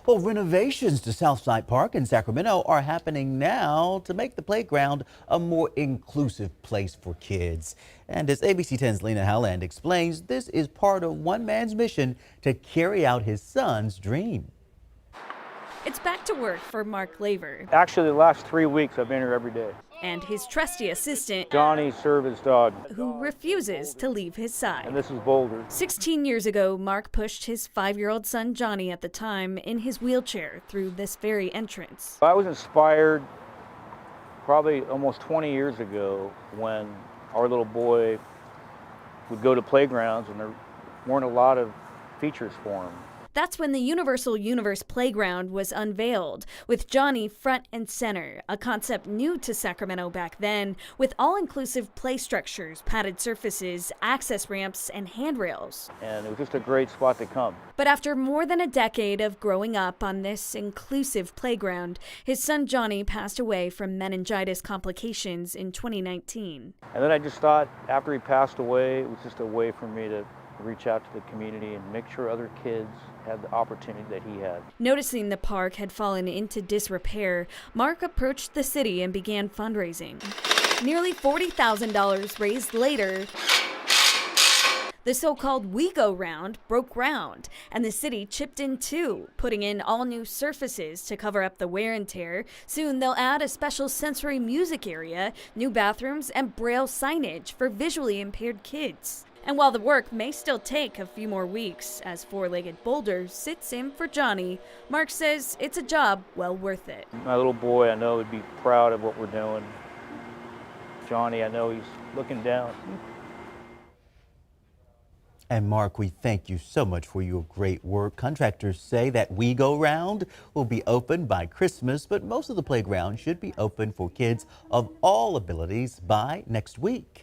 Well, renovations to Southside Park in Sacramento are happening now to make the playground a more inclusive place for kids. And as ABC 10's Lena Howland explains, this is part of one man's mission to carry out his son's dream. It's back to work for Marc Lever Actually, the last 3 weeks I've been here every day. and his trusty assistant, Johnny, service dog. who refuses to leave his And side. this is Boulder. 16 years ago, Marc pushed his 5-year-old son, Johnny, at the time, in his wheelchair through this very entrance. I was inspired probably almost 20 years ago when our little boy would go to playgrounds and there weren't a lot of features for him. That's when the Universal Universe Playground was unveiled, with Johnny front and center, a concept new to Sacramento back then, with all-inclusive play structures, padded surfaces, access ramps, and handrails. And it was just a great spot to come. But after more than a decade of growing up on this inclusive playground, his son Johnny passed away from meningitis complications in 2019. And then I just thought after he passed away, it was just a way for me to reach out to the community and make sure other kids had the opportunity that he had. Noticing the park had fallen into disrepair, Marc approached the city and began fundraising. Nearly $40,000 raised later, the so-called We Go Round broke ground, and the city chipped in too, putting in all new surfaces to cover up the wear and tear. Soon they'll add a special sensory music area, new bathrooms, and braille signage for visually impaired kids. And while the work may still take a few more weeks as four-legged Boulder sits in for Johnny, Marc says it's a job well worth it. My little boy, I know, would be proud of what we're doing. Johnny, I know he's looking down. And Marc, we thank you so much for your great work. Contractors say that We Go Round will be open by Christmas, but most of the playground should be open for kids of all abilities by next week.